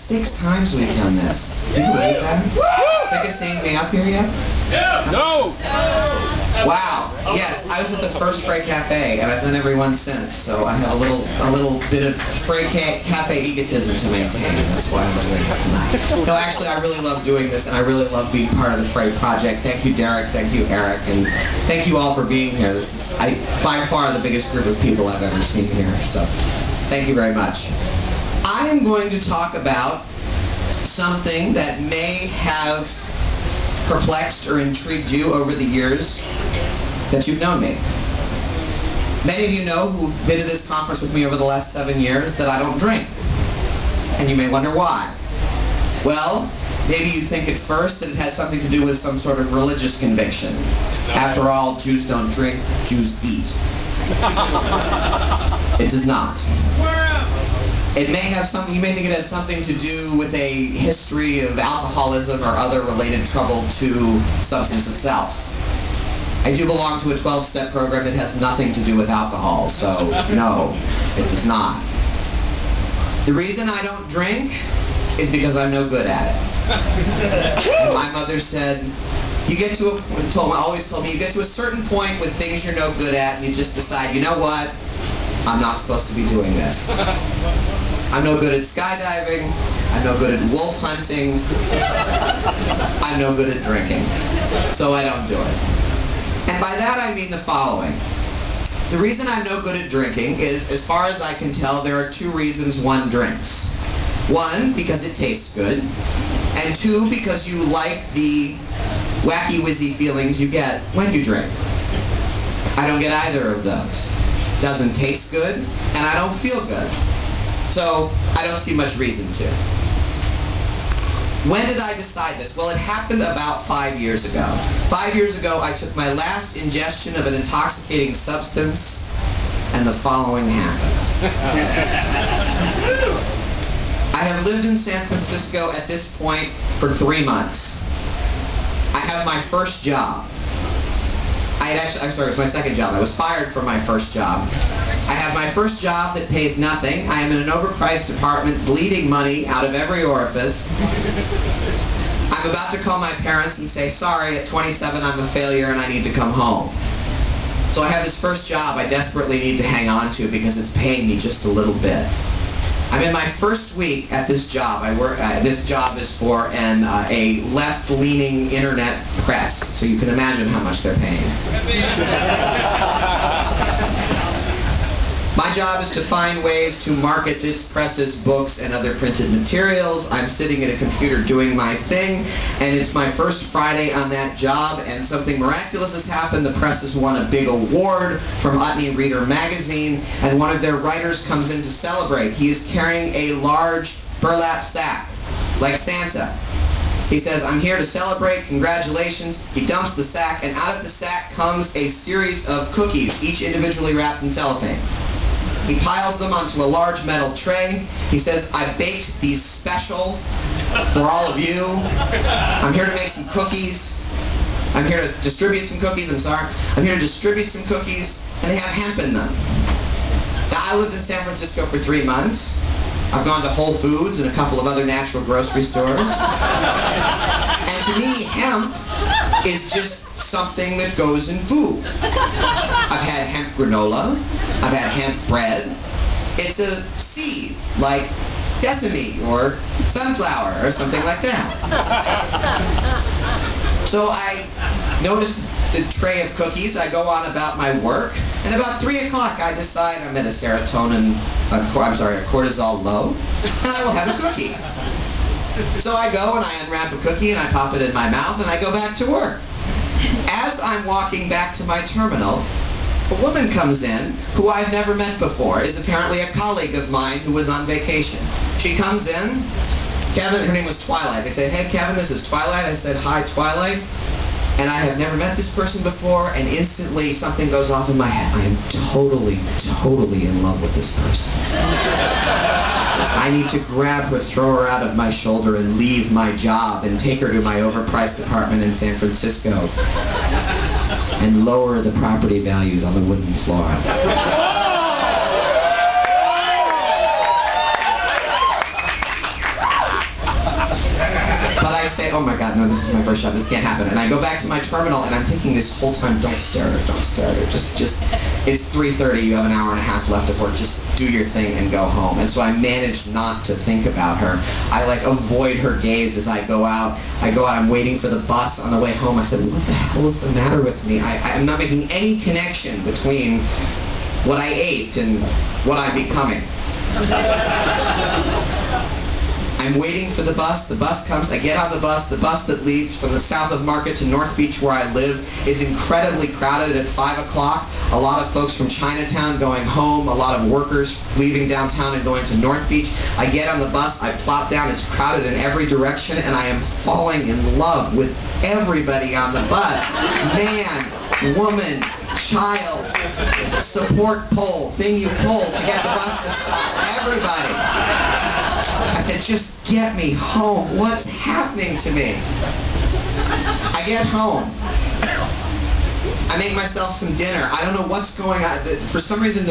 6 times we've done this. Do you believe that? Sick of seeing me up here yet? No! Wow. Yes, I was at the first Fray Cafe, and I've done every one since, so I have a little bit of Fray Cafe egotism to maintain, and that's why I'm doing it tonight. No, actually, I really love doing this, and I really love being part of the Fray Project. Thank you, Derek. Thank you, Eric, and thank you all for being here. This is by far the biggest group of people I've ever seen here, so thank you very much. I am going to talk about something that may have perplexed or intrigued you over the years that you've known me. Many of you know who've been to this conference with me over the last 7 years that I don't drink. And you may wonder why. Well, maybe you think at first that it has something to do with some sort of religious conviction. After all, Jews don't drink, Jews eat. It does not. It may have something, you may think it has something to do with a history of alcoholism or other related trouble to substance itself. I do belong to a 12-step program that has nothing to do with alcohol, so no, it does not. The reason I don't drink is because I'm no good at it. And my mother said, always told me, you get to a certain point with things you're no good at, and you just decide, you know what, I'm not supposed to be doing this. I'm no good at skydiving, I'm no good at wolf hunting, I'm no good at drinking, so I don't do it. And by that I mean the following. The reason I'm no good at drinking is, as far as I can tell, there are 2 reasons one drinks. 1, because it tastes good, and 2, because you like the wacky-wizzy feelings you get when you drink. I don't get either of those. Doesn't taste good, and I don't feel good. So, I don't see much reason to. When did I decide this? Well, it happened about 5 years ago. 5 years ago, I took my last ingestion of an intoxicating substance, and the following happened. I have lived in San Francisco at this point for 3 months. I have my first job. I'm sorry, it was my second job. I was fired from my first job. I have my first job that pays nothing. I am in an overpriced apartment, bleeding money out of every orifice. I'm about to call my parents and say, sorry, at 27 I'm a failure and I need to come home. So I have this first job I desperately need to hang on to because it's paying me just a little bit. I'm in my first week at this job. This job is for a left-leaning internet press, so you can imagine how much they're paying. My job is to find ways to market this press's books and other printed materials. I'm sitting at a computer doing my thing, and it's my first Friday on that job, and something miraculous has happened. The press has won a big award from Utne Reader magazine, and one of their writers comes in to celebrate. He is carrying a large burlap sack, like Santa. He says, I'm here to celebrate, congratulations. He dumps the sack, and out of the sack comes a series of cookies, each individually wrapped in cellophane. He piles them onto a large metal tray. He says, I baked these special for all of you. I'm here to make some cookies. I'm here to distribute some cookies, I'm here to distribute some cookies, and they have hemp in them. Now, I lived in San Francisco for 3 months. I've gone to Whole Foods and a couple of other natural grocery stores. And to me, hemp is just something that goes in food. I've had hemp granola. I've had hemp bread. It's a seed, like sesame or sunflower or something like that. So I noticed the tray of cookies. I go on about my work, and about 3 o'clock I decide I'm at a cortisol low, and I will have a cookie. So I go and I unwrap a cookie and I pop it in my mouth and I go back to work. As I'm walking back to my terminal, a woman comes in who I've never met before, is apparently a colleague of mine who was on vacation. She comes in, Kevin, her name was Twilight. They said, hey Kevin, this is Twilight. I said, hi Twilight. And I have never met this person before, and instantly something goes off in my head. I am totally in love with this person. I need to grab her, throw her out of my shoulder, and leave my job and take her to my overpriced apartment in San Francisco and lower the property values on the wooden floor. I go back to my terminal, and I'm thinking this whole time, don't stare at her, don't stare at her. Just, it's 3:30, you have an hour and a half left of work, just do your thing and go home. And so I managed not to think about her. I like avoid her gaze as I go out. I'm waiting for the bus on the way home. I said, what the hell is the matter with me? I'm not making any connection between what I ate and what I'm becoming. I'm waiting for the bus comes, I get on the bus that leads from the south of Market to North Beach where I live is incredibly crowded at 5 o'clock. A lot of folks from Chinatown going home, a lot of workers leaving downtown and going to North Beach. I get on the bus, I plop down, it's crowded in every direction, and I am falling in love with everybody on the bus. Man, woman, child, support pole, thing you pull to get the bus to stop, everybody. I said, just get me home. What's happening to me? I get home. I make myself some dinner. I don't know what's going on. For some reason,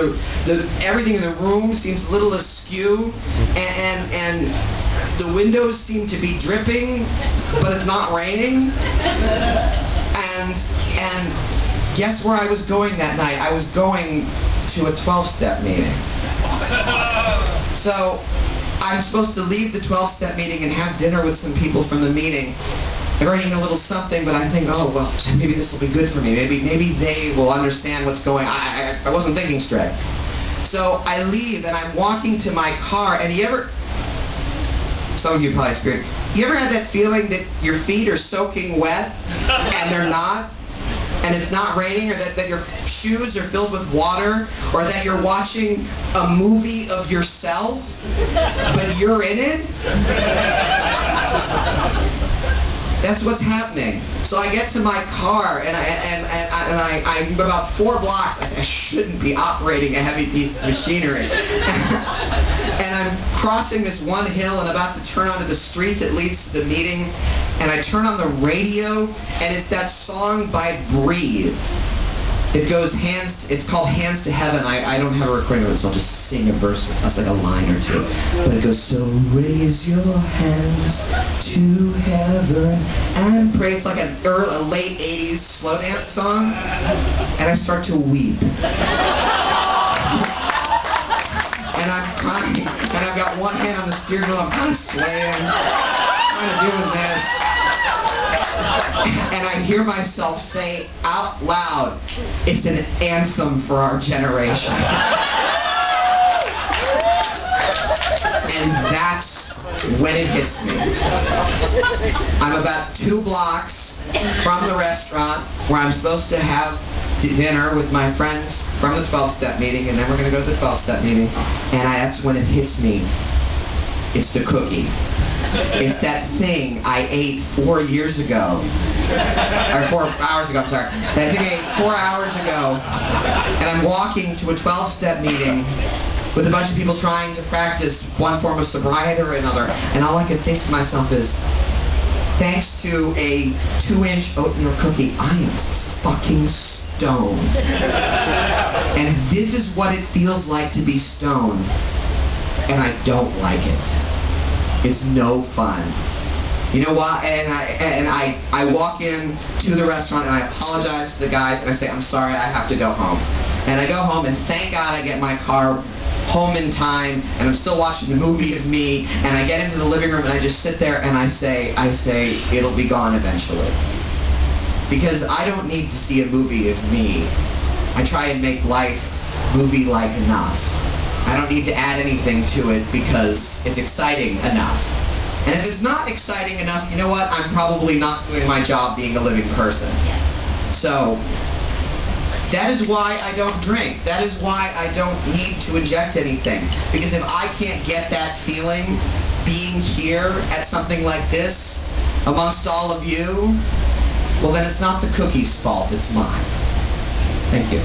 everything in the room seems a little askew, and the windows seem to be dripping, but it's not raining. And guess where I was going that night? I was going to a 12-step meeting. So I'm supposed to leave the 12-step meeting and have dinner with some people from the meeting. They're earning a little something, but I think, oh, well, maybe this will be good for me. Maybe they will understand what's going on. I wasn't thinking straight. So I leave, and I'm walking to my car, and some of you probably experienced, you ever had that feeling that your feet are soaking wet, and they're not? And it's not raining, or that your shoes are filled with water, or that you're watching a movie of yourself, but you're in it? That's what's happening. So I get to my car, and I'm about 4 blocks. I shouldn't be operating a heavy piece of machinery. And I'm crossing this one hill and about to turn onto the street that leads to the meeting, and I turn on the radio, and it's that song by Breathe. It goes it's called Hands to Heaven. I don't have a recording of it, so I'll just sing a verse. That's like a line or two. But it goes, so raise your hands to heaven and pray. It's like a late 80s slow dance song. And I start to weep. And I'm crying. And I've got one hand on the steering wheel. I'm kind of swaying. Trying to deal with this. And I hear myself say out loud, it's an anthem for our generation. And that's when it hits me. I'm about 2 blocks from the restaurant where I'm supposed to have dinner with my friends from the 12-step meeting, and then we're going to go to the 12-step meeting, and that's when it hits me. It's the cookie. It's that thing I ate 4 years ago. Or 4 hours ago, I'm sorry. That thing I ate 4 hours ago. And I'm walking to a 12-step meeting with a bunch of people trying to practice one form of sobriety or another. And all I could think to myself is, thanks to a 2-inch oatmeal cookie, I am fucking stoned. And this is what it feels like to be stoned. And I don't like it. It's no fun. You know what? And I walk in to the restaurant and I apologize to the guys and I say, I'm sorry, I have to go home. And I go home and thank God I get my car home in time, and I'm still watching the movie of me, and I get into the living room and I just sit there and I say, it'll be gone eventually. Because I don't need to see a movie of me. I try and make life movie-like enough. I don't need to add anything to it because it's exciting enough. And if it's not exciting enough, you know what? I'm probably not doing my job being a living person. So, that is why I don't drink. That is why I don't need to inject anything. Because if I can't get that feeling being here at something like this amongst all of you, well then it's not the cookie's fault, it's mine. Thank you.